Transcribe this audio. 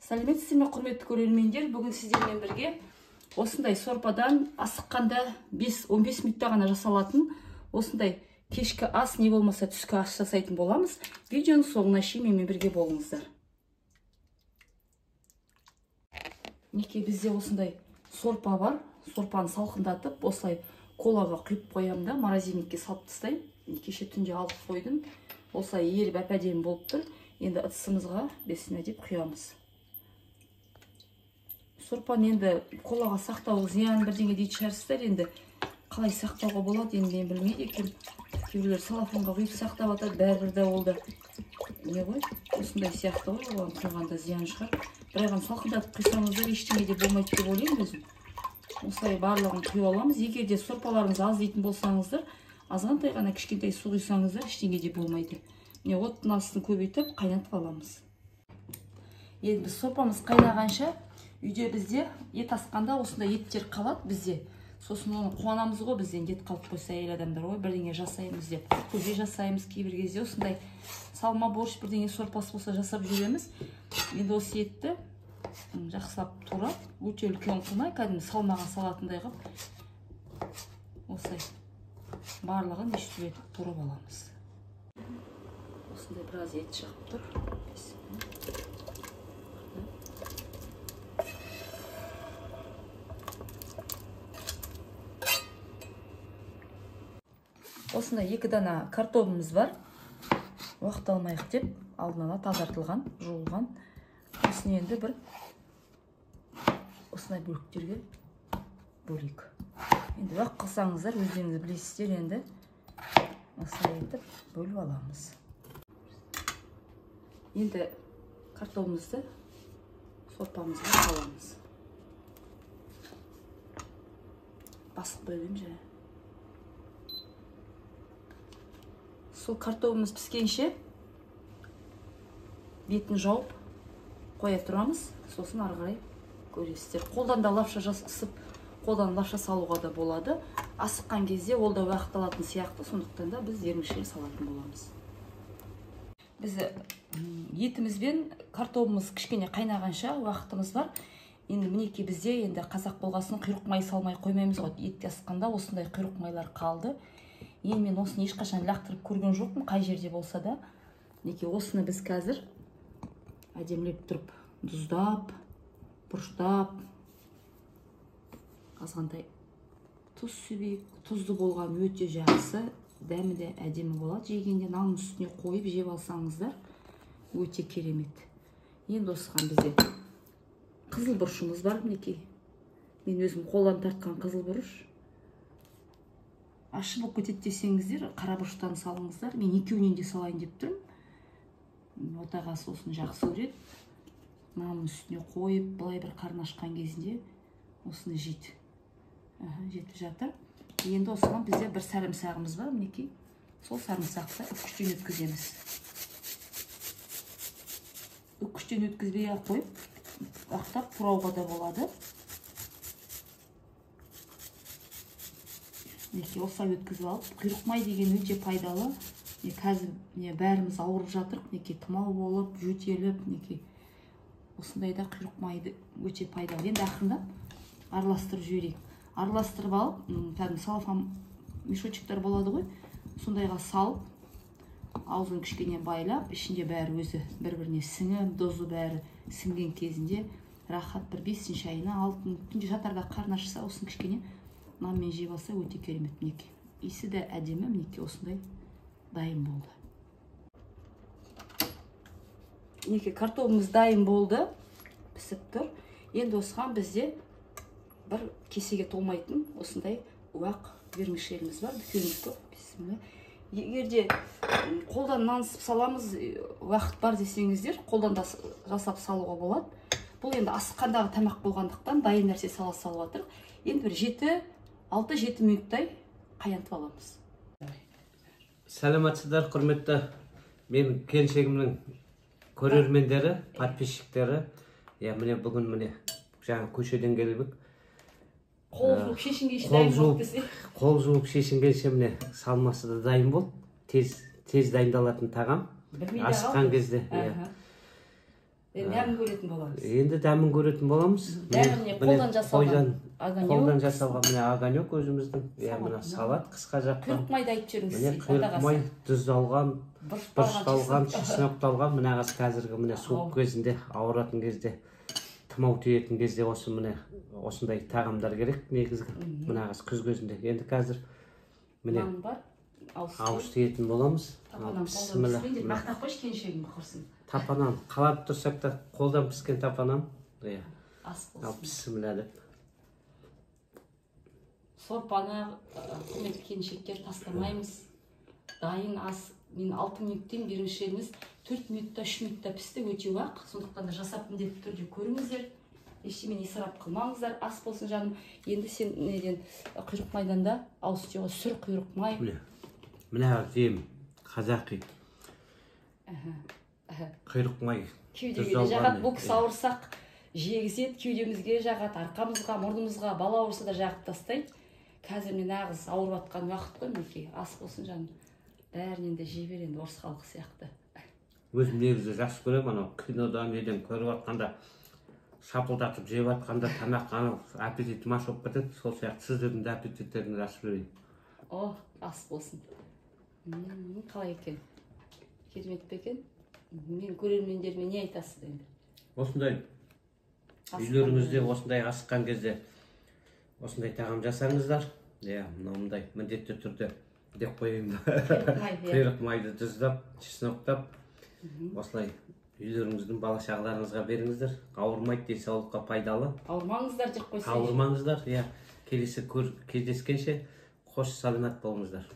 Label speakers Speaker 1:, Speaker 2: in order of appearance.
Speaker 1: Сәлеметсіздер ме, құрметті көрермендер? Бүгін сіздермен бірге осындай сорпадан асыққанда 5-15 минутта ғана жасалатын осындай кешкі ас, не болмаса түскі ас жасайтын боламыз. Видеоның соңына шейін менімен бірге болыңыздар. Неке бізде осындай сорпа бар. Сорпаны салқындатып, осылай колаға құйып қоямын да, морозильникке салып тастаймын. Кеше түнде алып қойдым. Осылай еріп әп-әдемі болып тұр. Енді ыдысымызға бесіне деп құямыз. Сорпаны енді колаға сақтау зиян бірдеңе дейді шығарсыздар. Енді қалай сақтауға болады, енді мен білмейді екен. Кейбіреулер салафонға құйып сақтап жатады, бәрібір де ол да не ғой, осындай сияқты ғой, оған құйғанда зиян шығар. Бірақ салқындатып құйсаңыздар ештеңе де болмайды деп ойлаймын өзім. Осылай барлығын құйып аламыз. Егер де сорпаларыңыз аз дейтін болсаңыздар, азғантай ғана кішкентай су құйсаңыздар ештеңе де болмайды. Міне оттың астын көбейтіп қайнатып аламыз. Енді біз сорпамыз қайнағанша үйде бізде ет асқанда осындай еттер қалады бізде. Сосын оны қуанамыз ғой, бізден ет қалып қойса әйел адамдар ғой, бірдеңе жасаймыз деп. Көже жасаймыз, кейбір кезде осындай салма борщ бірдеңе сорпасы болса жасап жүреміз. Енді осы етті жақсылап турап, өте үлкен қылмай, кәдімгі салмаға салатындай қылып, осылай барлығын ештілетіп турап аламыз. Осындай біраз ет шығып тұр. Осында 2 дана картопымыз бар. Уақыт алмайық деп, алдын ала тазартылған, жуылған. Осыны енді бір осындай бөліктерге бөлейік. Енді уақыт қылсаңыздар, өздеріңіз білесіздер, енді осылай етіп бөліп аламыз. Енді картопымызды сорпамызға аламыз. Басып қойып және. Сол картопымыз піскенше бетін жауып қоя тұрамыз, сосын ары қарай көресіздер. Қолдан да лапша жасып, қолдан лапша салуға да болады. Асыққан кезде ол да уақыт алатын сияқты, сондықтан да біз ермекшелік салатын боламыз. Біз етіміз бен картопымыз кішкене қайнағанша уақытымыз бар. Енді мінеки бізде енді қазақ болғасын құйрық май салмай қоймаймыз ғой. Ет асқанда осындай құйрық майлар қалды. Енді мен осыны ешқашан лақтырып көрген жоқпын, қай жерде болса да. Неке осыны біз қазір әдемілеп тұрып, тұздап, бұрыштап, азғантай тұз себейік. Тұзды болған өте жақсы, дәмі де әдемі болады. Жегенде нанның үстіне қойып жеп алсаңыздар, өте керемет. Енді осыған бізде қызыл бұрышымыз бар, мінекей. Мен өзім қолдан тартқан қызыл бұрыш. Ашы болып кетеді десеңіздер, қара бұрыштан салыңыздар. Мен екеуінен де салайын деп тұрмын. Отағасы осыны жақсы көреді. Нанның үстіне қойып, былай бір қарын ашқан кезінде осыны жейді. Жетіп жатыр. Енді осыған бізде бір сарымсағымыз бар, мінекей. Сол сарымсақты үккіштен өткіземіз. Үккіштен өткізбей қойып, уақыттап турауға да болады. Осылай өткізіп алып, құйрық май деген өте пайдалы. Қазір бәріміз ауырып жатыр, тұмау болып, жөтеліп, осындайда құйрық майды өте пайдалы. Енді ақырындап араластырып жіберейік. Араластырып алып, кәдімгі салафан мешочектер болады ғой, сондайға салып, аузын кішкене байлап, ішінде бәрі өзі бір-біріне сіңіп, дозы бәрі сіңген кезінде рахат бір 5-ші айына 6 түнде жатарда қарны ашса, осын кішкене нанмен жеп алса өте керемет. Мінеки иісі де әдемі, мінеки осындай дайын болды. Мінеки картопымыз дайын болды, пісіп тұр. Енді осыған бізде бір кесеге толмайтын осындай уақ вермишеліміз бар, дүкеніміз көп. Егерде қолдан нансып саламыз, уақыт бар десеңіздер, қолдан да жасап салуға болады. Бұл енді асыққандағы тамақ болғандықтан дайын нәрсе сала жатыр. Енді бір 6-7 минуттай қайнатып аламыз.
Speaker 2: Сәлеметсіздер, құрметті менің келіншегімнің көрермендері, подписчиктері. Міне бүгін міне жаңа көшеден келіп,
Speaker 1: қол
Speaker 2: жуып шешінгенше міне салмасы да дайын болды. Тез дайындалатын тағам. Асыққан кезде.
Speaker 1: дәмін көретін боламыз.
Speaker 2: Енді дәмін көретін боламыз.
Speaker 1: Дәміне қолдан жасалған огонек.
Speaker 2: Қолдан жасалған міне огонек өзіміздің. Мына салат қысқа жаққан.
Speaker 1: Құйрық майды айтып жүріңіз.
Speaker 2: Міне құйрық май тұздалған, бұрышталған, чеснокталған. Мына қазіргі міне суық кезінде, ауыратын кезде, тұмау тиетін кезде осы міне осындай тағамдар керек негізгі. Мына күз кезінде. Енді қазір міне ауыз тиетін боламыз.
Speaker 1: Мақтап қойшы келіншегім құрсын.
Speaker 2: Тапанан қалап тұрсақ та қолдан піскен тапанан.
Speaker 1: Ас болсын.
Speaker 2: Бісміллә.
Speaker 1: Сорпаны құрметті келіншектер тастамаймыз. Дайын ас. Мен 6 минуттен берушеріңіз 4 минутта 3 минутта пісті, өте уақ. Сондықтан да жасап міндетті түрде көріңіздер. Ештемен исрап қылмаңыздар. Ас болсын жаным. Енді сен неден құйрық майданда ауыз тиюға сүр құйрық май.
Speaker 2: Міне жем қазақи. Құйрық май.
Speaker 1: Кеудеге жағат. Бұл кісі ауырсақ жегізет, кеудемізге жағат, арқамызға, мұрнымызға, бала ауырса да жағып тастайды. Қазір мен ағыз ауырып атқан уақыт қой мінекей. Ас болсын жаным. Бәрінен де жей бер енді орыс халық сияқты.
Speaker 2: Өзім негізі жақсы көремін, анау кинодан неден көріп атқанда, шапылдатып жеп атқанда тамақ аппетитім ашып кетеді. Сол сияқты сіздердің де аппетиттеріңізді ашып жіберейін.
Speaker 1: О, ас болсын. Қалай екен? Керемет пе екен? Мен көрермендеріме не айтасыз енді?
Speaker 2: Осындай үйлеріңізде осындай асыққан кезде осындай тағам жасаңыздар. Мынандай міндетті түрде деп қойайын ба. Құйрық майды тұздап, чесноктап, осылай үйлеріңіздің бала шағаларыңызға беріңіздер. Ауырмайды, денсаулыққа пайдалы.
Speaker 1: Ауырмаңыздар деп қойсайшы.
Speaker 2: Ауырмаңыздар. Келесі кездескенше қош саламат болыңыздар.